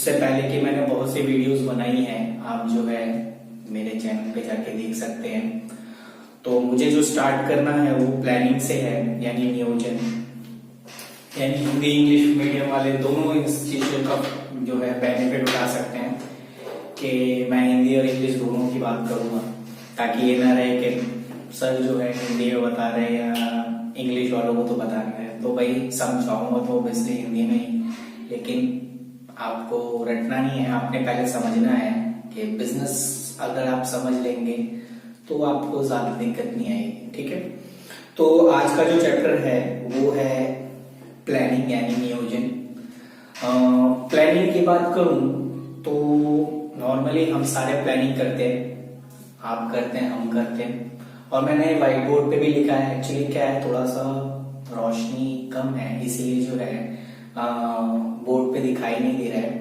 उससे पहले कि मैंने बहुत सी वीडियोस बनाई हैं, आप जो है मेरे चैनल पे जाके देख सकते हैं। तो मुझे जो स्टार्ट करना है वो प्लानिंग से है, यानी नियोजन, यानी हिंदी इंग्लिश मीडियम वाले दोनों इस चीजों का जो है बेनिफिट उठा सकते हैं कि मैं हिंदी और इंग्लिश दोनों की बात करूंगा, ताकि ये ना रहे कि सर जो है हिंदी में बता रहे हैं या इंग्लिश वालों को तो बता रहे हैं, तो भाई समझाऊंगा तो ऑब्वियसली हिंदी में ही, लेकिन आपको रटना नहीं है, आपने पहले समझना है कि बिजनेस अगर आप समझ लेंगे तो आपको ज्यादा दिक्कत नहीं आएगी। ठीक है, तो आज का जो चैप्टर है वो है प्लानिंग यानी नियोजन। प्लानिंग की बात करूं तो नॉर्मली हम सारे प्लानिंग करते हैं, आप करते हैं, हम करते हैं, और मैंने व्हाइट बोर्ड पे भी लिखा है। एक्चुअली क्या है, थोड़ा सा रोशनी कम है इसलिए जो है बोर्ड पे दिखाई नहीं दे रहा है,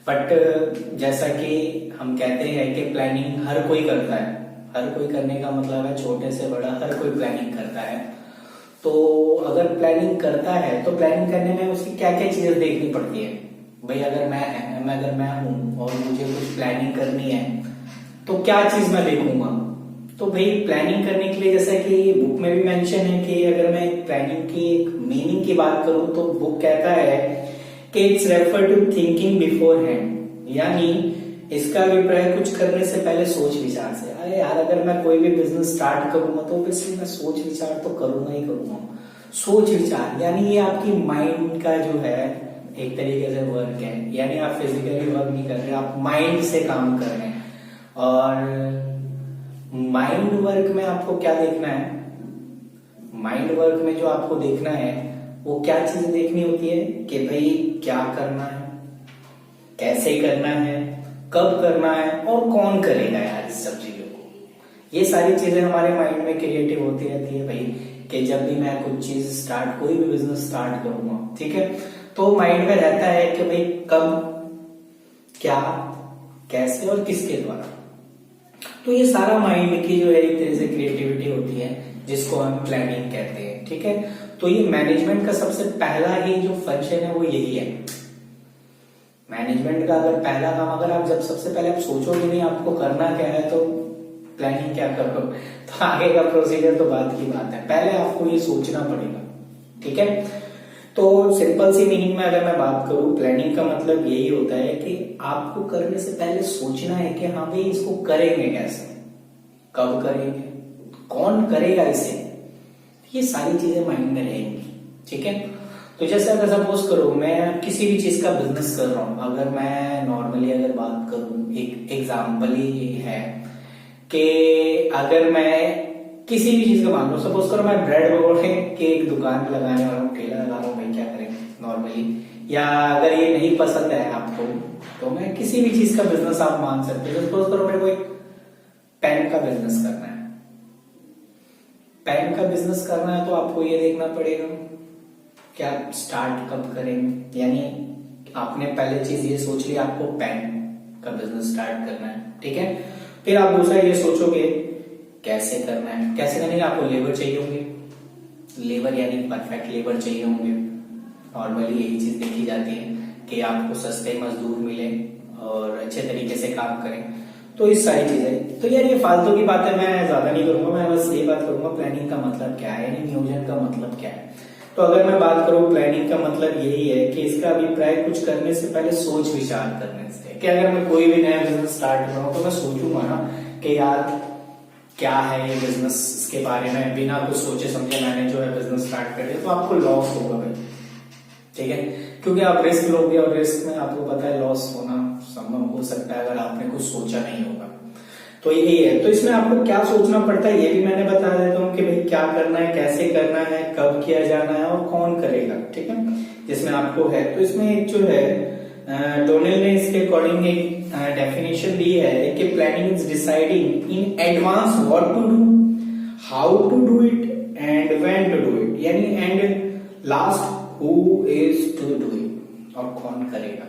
बट जैसा कि हम कहते हैं कि प्लानिंग हर कोई करता है, हर कोई करने का मतलब है छोटे से बड़ा हर कोई प्लानिंग करता है। तो अगर प्लानिंग करता है तो प्लानिंग करने में उसकी क्या क्या चीजें देखनी पड़ती है भाई। अगर मैं हूं और मुझे कुछ प्लानिंग करनी है तो क्या चीज मैं देखूंगा। तो भाई प्लानिंग करने के लिए जैसा कि बुक में भी मेंशन है कि अगर मैं प्लानिंग की एक मीनिंग की बात करूं तो बुक कहता है कि it's refer to thinking beforehand, यानी इसका अभिप्राय कुछ करने से पहले सोच विचार से। अरे यार, अगर मैं कोई भी बिजनेस स्टार्ट करूंगा तो ऑब्वियसली मैं सोच विचार तो करूंगा ही करूंगा। सोच विचार यानी ये आपकी माइंड का जो है एक तरीके से वर्क है, यानी आप फिजिकली वर्क नहीं कर रहे, आप माइंड से काम कर रहे हैं। और माइंड वर्क में आपको क्या देखना है, माइंड वर्क में जो आपको देखना है वो क्या चीज देखनी होती है कि भाई क्या करना है, कैसे करना है, कब करना है और कौन करेगा यार इस सब चीजों को। ये सारी चीजें हमारे माइंड में क्रिएटिव होती रहती है भाई, कि जब भी मैं कुछ चीज स्टार्ट, कोई भी बिजनेस स्टार्ट करूंगा, ठीक है, तो माइंड में रहता है कि भाई कब, क्या, कैसे और किसके द्वारा। तो ये सारा माइंड की जो है एक तरह से क्रिएटिविटी होती है जिसको हम प्लानिंग कहते हैं। ठीक है, तो ये मैनेजमेंट का सबसे पहला ही जो फंक्शन है वो यही है। मैनेजमेंट का अगर पहला काम, अगर आप जब सबसे पहले आप सोचोगे नहीं आपको करना क्या है तो प्लानिंग क्या करो, तो आगे का प्रोसीजर तो बात की बात है, पहले आपको ये सोचना पड़ेगा। ठीक है, तो सिंपल सी मीनिंग में अगर मैं बात करूं, प्लानिंग का मतलब यही होता है कि आपको करने से पहले सोचना है कि हाँ भाई इसको करेंगे कैसे, कब करेंगे, कौन करेगा इसे, ये सारी चीजें माइंड में रहेंगी। ठीक है, तो जैसे अगर सपोज करो मैं किसी भी चीज का बिजनेस कर रहा हूं, अगर मैं नॉर्मली अगर बात करूं, एक एग्जाम्पल ही है कि अगर मैं किसी भी चीज का मान लो, सपोज करो मैं ब्रेड पकौड़े की एक दुकान लगाने वाला हूँ, ठेला लगा रहा हूँ, भाई क्या करें नॉर्मली, या अगर ये नहीं पसंद है आपको तो मैं किसी भी चीज का बिजनेस आप मान सकते हो। सपोज करो मेरे को एक पेन का बिजनेस करना है, पेन का बिजनेस करना है तो आपको ये देखना पड़ेगा कि आप स्टार्ट कब करेंगे, यानी आपने पहले चीज ये सोच ली आपको पेन का बिजनेस स्टार्ट करना है। ठीक है, फिर आप दूसरा ये सोचोगे कैसे करना है, कैसे करने के आपको लेबर चाहिए होंगे, लेबर यानी परफेक्ट लेबर चाहिए होंगे। नॉर्मली यही चीज देखी जाती है कि आपको सस्ते मजदूर मिले और अच्छे तरीके से काम करें। तो इस सारी चीजें, तो यार ये फालतू की बातें मैं ज्यादा नहीं करूंगा, मैं बस ये बात करूंगा प्लानिंग का मतलब क्या है, यानी नियोजन का मतलब क्या है। तो अगर मैं बात करूं प्लानिंग का मतलब यही है कि इसका अभिप्राय कुछ करने से पहले सोच विचार करने से, कि अगर मैं कोई भी नया बिजनेस स्टार्ट कर रहा हूं तो मैं सोचूंगा ना कि यार क्या है ये बिजनेस, के बारे में बिना कुछ सोचे समझे मैंने जो है बिजनेस स्टार्ट कर दिया तो आपको लॉस होगा भाई। ठीक है, क्योंकि आप रिस्क लोगे और रिस्क में आपको पता है लॉस होना संभव हो सकता है अगर आपने कुछ सोचा नहीं होगा। तो यही है, तो इसमें आपको क्या सोचना पड़ता है ये भी मैंने बता देता हूँ कि भाई क्या करना है, कैसे करना है, कब किया जाना है और कौन करेगा। ठीक है, जिसमें आपको है, तो इसमें एक जो है डोनेल ने इसके अकॉर्डिंग एक डेफिनेशन दी है कि planning is deciding in advance what to do, how to do it and when to do it, यानी and last who is to do it, और कौन करेगा।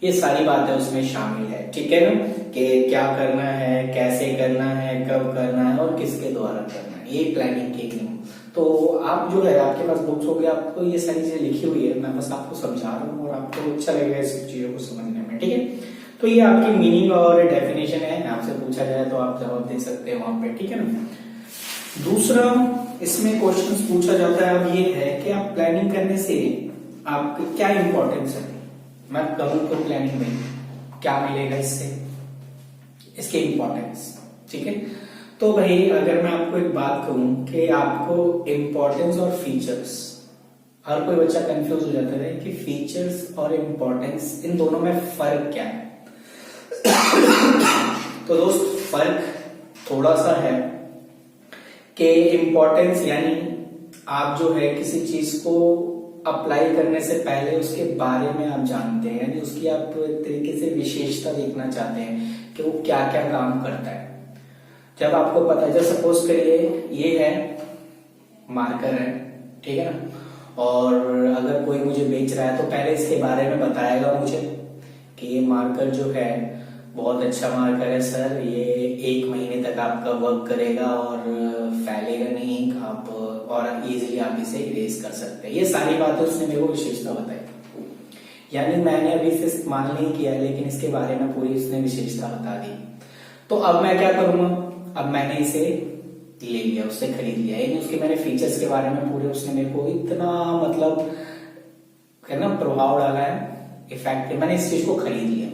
ये सारी बातें उसमें शामिल है। ठीक है ना, कि क्या करना है, कैसे करना है, कब करना है और किसके द्वारा करना है, ये प्लानिंग की थी। तो आप जो है आपके पास बुक्स हो गया, आपको ये सारी चीजें लिखी हुई है, मैं बस आपको समझा रहा हूँ और आपको अच्छा लगेगा इस चीजों को समझने में। ठीक है। तो ये आपकी मीनिंग और डेफिनेशन है, आपसे पूछा जाए तो आप जवाब दे सकते हैं वहां पे, ठीक है ना। दूसरा इसमें क्वेश्चन पूछा जाता है अब ये है कि आप प्लानिंग करने से आपको क्या इंपॉर्टेंस है। मैं कहूँ तो प्लानिंग में क्या मिलेगा इससे, इसके इंपॉर्टेंस, ठीक है। तो भाई अगर मैं आपको एक बात कहूं कि आपको इंपॉर्टेंस और फीचर्स, हर कोई बच्चा कंफ्यूज हो जाता है कि फीचर्स और इंपॉर्टेंस इन दोनों में फर्क क्या है। तो दोस्त फर्क थोड़ा सा है कि इंपॉर्टेंस यानी आप जो है किसी चीज को अप्लाई करने से पहले उसके बारे में आप जानते हैं, यानी उसकी आप एक तरीके से विशेषता देखना चाहते हैं कि वो क्या क्या काम करता है। जब आपको पता है, जब सपोज करिए ये है मार्कर है, ठीक है ना, और अगर कोई मुझे बेच रहा है तो पहले इसके बारे में बताएगा मुझे कि ये मार्कर जो है बहुत अच्छा मार्कर है सर, ये 1 महीने तक आपका वर्क करेगा और फैलेगा नहीं, आप और इजीली आप इसे इरेज कर सकते हैं। ये सारी बातें उसने मेरे को विशेषता बताई, यानी मैंने अभी इसे इस्तेमाल नहीं किया लेकिन इसके बारे में पूरी उसने विशेषता बता दी। तो अब मैं क्या करूंगा, अब मैंने इसे ले लिया, उससे खरीद लिया, यानी उसके मैंने फीचर्स के बारे में पूरे उसने मेरे को इतना मतलब है ना प्रभाव डाला है, इफेक्ट, मैंने इस चीज को खरीद लिया।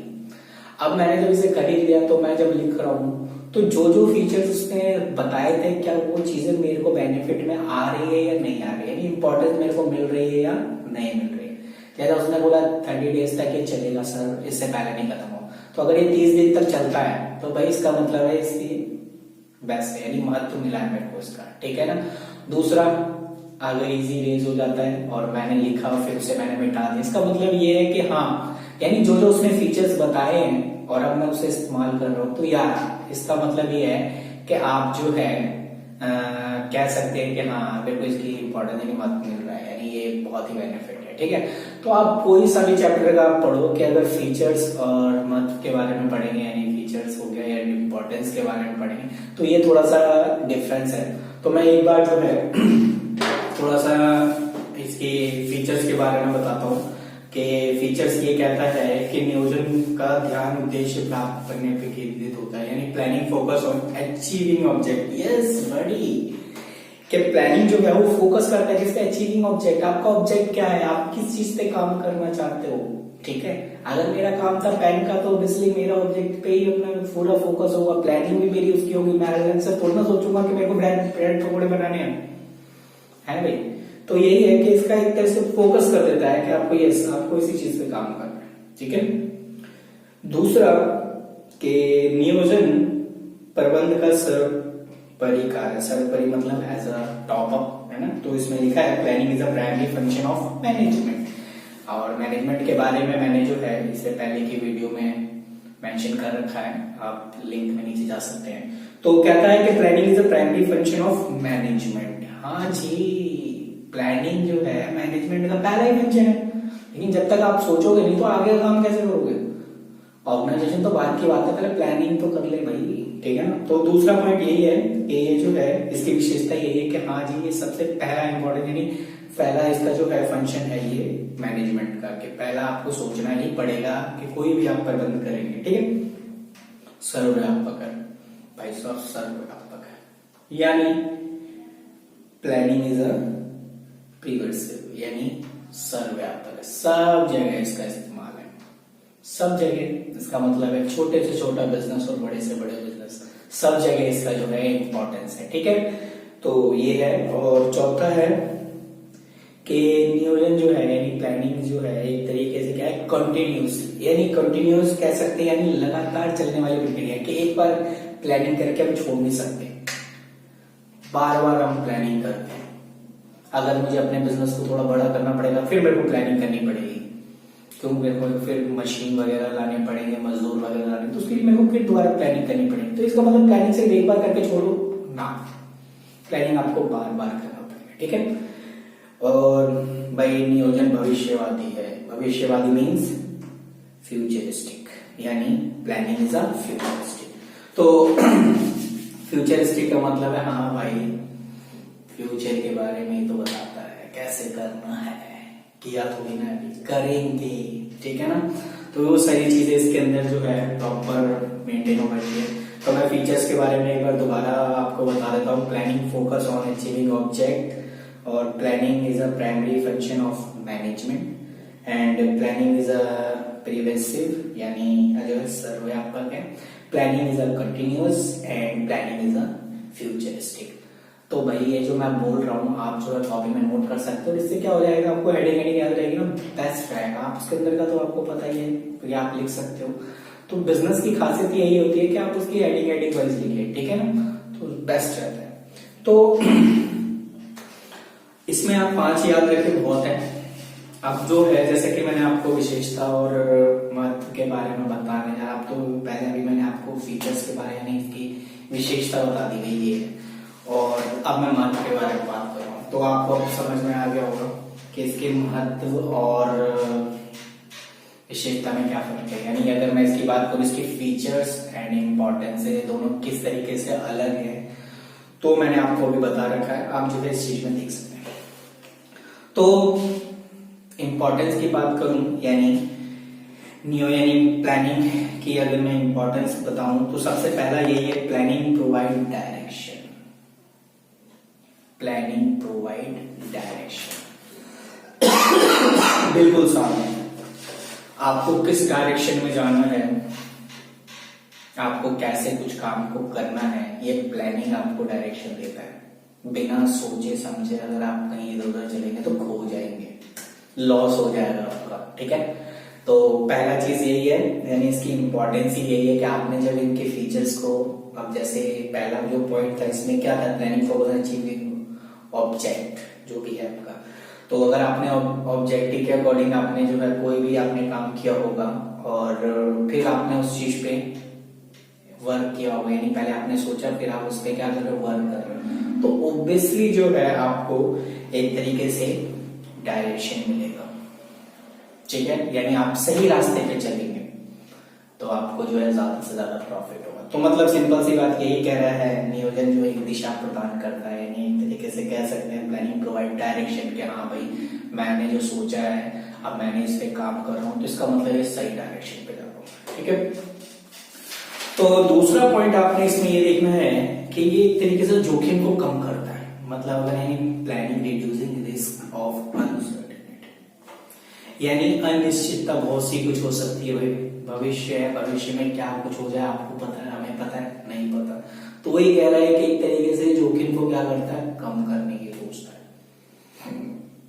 अब मैंने जब इसे खरीद लिया तो मैं जब लिख रहा हूं तो जो जो फीचर्स उसने बताए थे क्या वो चीजें मेरे को बेनिफिट में आ रही है या नहीं आ रही है, यानी इंपॉर्टेंस मेरे को मिल रही है या नहीं मिल रही है। जैसा उसने बोला 30 डेज तक ये चलेगा सर, इससे पहले नहीं खत्म हो, तो अगर ये 30 दिन तक चलता है तो भाई इसका मतलब है इसकी बेस्ट है, यानी महत्व मिला है मेरे को इसका, ठीक है ना। दूसरा, अगर इजी रेज हो जाता है और मैंने लिखा फिर उसे मैंने मिटा दिया, इसका मतलब ये है कि हाँ, यानी जो जो उसने फीचर्स बताए हैं और अब मैं उसे इस्तेमाल कर रहा हूं, तो यार इसका मतलब ये है कि आप जो है कह सकते हैं कि हाँ मेरे को इसकी इंपॉर्टेंस यानी महत्व मिल रहा है, यानी ये बहुत ही बेनिफिट है, ठीक है। तो आप कोई सा भी चैप्टर का आप पढ़ो कि अगर फीचर्स और महत्व के बारे में पढ़ेंगे, यानी फीचर्स हो गया या इंपॉर्टेंस के बारे में पढ़ेंगे, तो ये थोड़ा सा डिफरेंस है। तो मैं एक बार जो है थोड़ा सा इसके फीचर्स के बारे में बताता हूँ कि फीचर्स ये कहता है कि नियोजन का ध्यान उद्देश्य प्राप्त करने पे केंद्रित होता है, यानी planning focus on achieving object. Yes बड़ी, कि प्लानिंग जो है वो फोकस करता है किस पे, अचीविंग ऑब्जेक्ट। आपका ऑब्जेक्ट क्या है, आप किस चीज पे काम करना चाहते हो, ठीक है। अगर मेरा काम था पेन का तो ऑब्वियसली मेरा ऑब्जेक्ट पे ही अपना पूरा फोकस होगा, प्लानिंग भी मेरी उसकी होगी। मैं अलग से थोड़ा ना सोचूंगा कि मेरे को ब्रेड पकौड़े बनाने हैं, है भाई। तो यही है कि इसका एक तरह से फोकस कर देता है कि आपको इसी चीज पे काम करना है, ठीक है। दूसरा कि नियोजन प्रबंध का सर्वोपरि कार्य, सर्वोपरि मतलब एज अ टॉप अप, है ना। तो इसमें लिखा है planning is a primary function of management, और मैनेजमेंट के बारे में मैंने जो है इससे पहले की वीडियो में मेंशन कर रखा है, आप लिंक में नीचे जा सकते हैं। तो कहता है कि planning is a primary function of management. हाँ जी, प्लानिंग जो है मैनेजमेंट का पहला ही फंक्शन है, लेकिन जब तक आप सोचोगे नहीं तो आगे का काम कैसे करोगे। ऑर्गेनाइजेशन तो बात की बात है, पहले प्लानिंग तो कर ले भाई, ठीक है ना। तो दूसरा पॉइंट यही है कि ये जो है इसकी विशेषता यही है कि हाँ जी ये सबसे पहला इंपॉर्टेंट, यानी पहला इसका जो है फंक्शन है ये मैनेजमेंट का, कि पहला आपको सोचना ही पड़ेगा कि कोई भी आप प्रबंध करेंगे, ठीक है। सर्वव्यापक है भाई साहब, सर्वव्यापक है, यानी प्लानिंग इज अ प्रिवर्सिव, यानी सर्वव्यापक है, सब जगह इसका इस्तेमाल है, सब जगह। इसका मतलब है छोटे से छोटा बिजनेस और बड़े से बड़े बिजनेस, सब जगह इसका जो है इंपॉर्टेंस है, ठीक है। तो ये है। और चौथा है कि नियोजन जो है यानी प्लानिंग जो है एक तरीके से क्या है, कंटिन्यूस, यानी कंटिन्यूस कह सकते हैं, यानी लगातार चलने वाली प्रक्रिया, कि एक बार प्लानिंग करके हम छोड़ नहीं सकते, बार बार हम प्लानिंग करते हैं। अगर मुझे अपने बिजनेस को थोड़ा बड़ा करना पड़ेगा फिर मेरे को प्लानिंग करनी पड़ेगी, क्योंकि मेरे को फिर मशीन वगैरह लाने पड़ेंगे, मजदूर वगैरह लाने, तो उसके लिए मेरे को फिर दोबारा प्लानिंग करनी पड़ेगी। तो इसका मतलब प्लानिंग सिर्फ एक बार करके छोड़ो ना, प्लानिंग आपको बार बार करना पड़ेगा, ठीक है। और भाई नियोजन भविष्यवादी है, भविष्यवादी मीन्स फ्यूचरिस्टिक, यानी प्लानिंग इज अ फ्यूचरिस्टिक। तो फ्यूचरिस्टिक का मतलब है हाँ भाई फ्यूचर के बारे में तो बताता है, कैसे करना है, किया थोड़ी ना अभी करेंगे, ठीक है ना। तो वो सारी चीजें इसके अंदर जो है प्रॉपर मेंटेन होना चाहिए। तो मैं फीचर्स के बारे में एक बार दोबारा आपको बता देता हूँ। Planning focus on achieving object, और planning is a primary function of management, and planning is a pervasive यानी जो है सर्वव्यापक है। Planning is a continuous and planning is a futuristic. तो भाई ये जो मैं बोल रहा हूँ आप जो है कॉपी में नोट कर सकते हो। इससे क्या हो जाएगा, आपको हेडिंग याद रहेगी ना, बेस्ट रहेगा। आप उसके अंदर का तो आपको पता ही है, तो आप लिख सकते हो। तो बिजनेस की खासियत यही होती है कि आप उसकी हेडिंग वाइज लिखिए, ठीक है ना, तो बेस्ट रहता है। तो इसमें आप 5 याद रखें, बहुत है। अब जो है जैसे कि मैंने आपको विशेषता और महत्व के बारे में बताने जा, आप तो पहले भी मैंने आपको फीचर्स के बारे में इसकी विशेषता बता दी गई है, और अब मैं महत्व के बारे में बात कर रहा हूँ। तो आपको अब समझ में आ गया होगा कि इसके महत्व और विशेषता में क्या फर्क है। यानी अगर मैं इसकी बात करूँ, इसकी फीचर्स एंड इम्पोर्टेंस है दोनों किस तरीके से अलग है, तो मैंने आपको अभी बता रखा है, आप जो है इस चीज में देख सकते हैं। तो इम्पोर्टेंस की बात करूं, यानी नियो यानी प्लानिंग की अगर मैं इम्पोर्टेंस बताऊं, तो सबसे पहला यही है, planning provide direction. Planning provide direction बिल्कुल सामने, आपको किस डायरेक्शन में जाना है, आपको कैसे कुछ काम को करना है, ये प्लानिंग आपको डायरेक्शन देता है। बिना सोचे समझे अगर आप कहीं इधर उधर चलेंगे तो खो जाएंगे, लॉस हो जाएगा आपका, ठीक है। तो पहला चीज यही है, यानी इसकी इंपॉर्टेंस ही यही है कि आपने जब इनके फीचर्स को, अब जैसे पहला जो पॉइंट था इसमें क्या था, प्लानिंग फॉर अचीविंग ऑब्जेक्ट जो भी है आपका। तो अगर आपने ऑब्जेक्टिव के अकॉर्डिंग आपने जो है कोई भी आपने काम किया होगा, और फिर आपने उस चीज पे वर्क किया होगा, यानी पहले आपने सोचा फिर आप उस पर क्या कर रहे हो, वर्क कर रहे हो, तो ऑब्वियसली जो है आपको एक तरीके से डायरेक्शन मिलेगा, ठीक है। यानी आप सही रास्ते पे चलेंगे तो आपको जो है ज्यादा से ज्यादा प्रॉफिट होगा। तो मतलब सिंपल सी बात यही कह रहा है, नियोजन जो एक दिशा प्रदान करता है, यानी एक तरीके से कह सकते हैं प्लानिंग प्रोवाइड डायरेक्शन, के हाँ भाई मैंने जो सोचा है अब मैंने इस पे काम कर रहा हूँ, तो इसका मतलब ये सही डायरेक्शन पे जा रहा हूँ, ठीक है। तो दूसरा पॉइंट आपने इसमें ये देखना है कि ये एक तरीके से जोखिम को कम करता है। मतलब अगर यानी planning reducing risk of uncertainty, यानी अनिश्चितता बहुत सी कुछ हो सकती है भाई, भविष्य है, भविष्य में क्या कुछ हो जाए आपको पता है, हमें पता है नहीं पता। तो वही कह रहा है कि एक तरीके से जोखिम को क्या करता है, कम करने की सोचता है।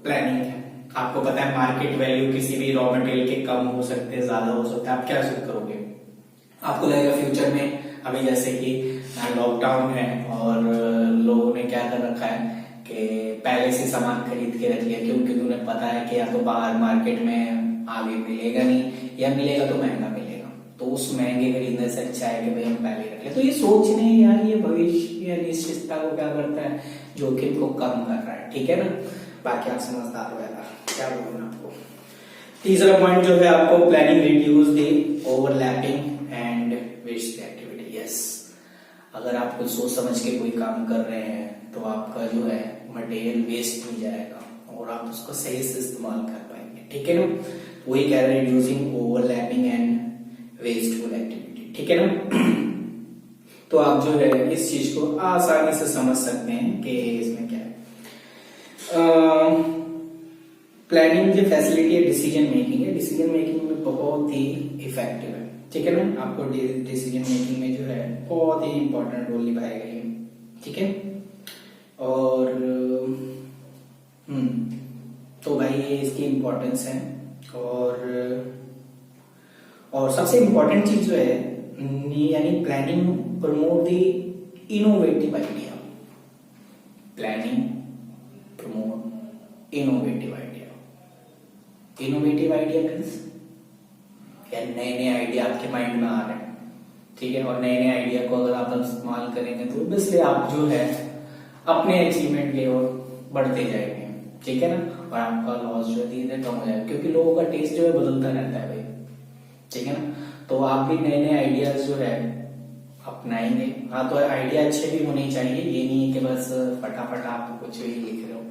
प्लानिंग है, आपको पता है मार्केट वैल्यू किसी भी रॉ मटेरियल के कम हो सकते हैं, ज्यादा हो सकता है, आप क्या करोगे, आपको लगेगा फ्यूचर में, अभी जैसे कि लॉकडाउन है और लोगों ने क्या कर रखा है कि पहले से सामान खरीद के रख लिया, क्योंकि उन्हें पता है कि या तो बाहर मार्केट में आगे मिलेगा नहीं, या मिलेगा तो महंगा मिलेगा, तो उस महंगे खरीदने से अच्छा है कि भाई हम पहले रख ले। तो ये सोच नहीं यार, ये भविष्य या अनिश्चितता को क्या करता है, जोखिम को कम कर रहा है, ठीक है ना। बाकी आप समझदार हो यार, क्या बोलूं आपको। तीसरा पॉइंट जो है आपको, planning reduce the overlapping and waste activity. Yes, अगर आप कुछ सोच समझ के कोई काम कर रहे हैं तो आपका जो है मटेरियल वेस्ट नहीं जाएगा और आप उसको सही से इस्तेमाल कर पाएंगे, ठीक है ना। वही कह रहे हैं, reducing overlapping and wasteful activity, ठीक है ना। तो आप जो है इस चीज को आसानी से समझ सकते हैं कि इसमें क्या है। प्लानिंग जो फैसिलिटी है डिसीजन मेकिंग है, डिसीजन मेकिंग में बहुत ही इफेक्टिव है, ठीक है ना। आपको डिसीजन मेकिंग में जो है बहुत ही इंपॉर्टेंट रोल निभाएगा ये, ठीक है। और तो भाई ये इसकी इम्पोर्टेंस है। और सबसे इम्पोर्टेंट चीज जो है, यानी planning promote the innovative idea. Planning promote innovative idea. Innovative idea means क्या, नए नए आइडिया आपके माइंड में आ रहे हैं, ठीक है। और नए नए आइडिया को अगर आप इस्तेमाल करेंगे तो ऑब्वियसली आप जो है अपने अचीवमेंट की ओर बढ़ते जाएंगे, ठीक है ना। और आपका लॉस जो है धीरे कम हो जाएगा, क्योंकि लोगों का टेस्ट जो है बदलता रहता है भाई, ठीक है ना। तो आप भी नए नए आइडियाज जो है अपनाएंगे। हाँ, तो आइडिया अच्छे भी होने चाहिए, ये नहीं है कि बस फटाफट आप कुछ भी लिख रहे हो,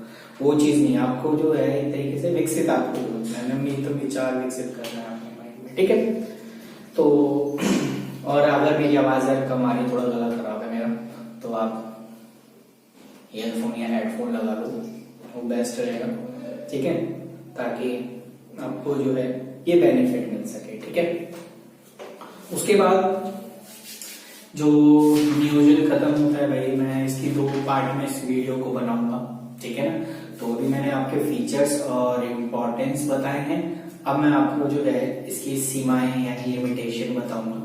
वो चीज नहीं। आपको जो है एक तरीके से विकसित, आपको नवीन विचार विकसित करना है अपने माइंड में, ठीक है। तो और अगर मेरी आवाज यार कम आ रही है, थोड़ा गला खराब है मेरा, तो आप ईयरफोन या हेडफोन लगा लो, वो बेस्ट रहेगा, ठीक है, ताकि आपको जो है ये बेनिफिट मिल सके, ठीक है। उसके बाद जो नियोजन खत्म होता है भाई, मैं इसकी 2 पार्ट में इस वीडियो को बनाऊंगा, ठीक है ना। तो अभी मैंने आपके फीचर्स और इम्पोर्टेंस बताए हैं, अब मैं आपको जो है इसकी सीमाएं यानी लिमिटेशन बताऊंगा,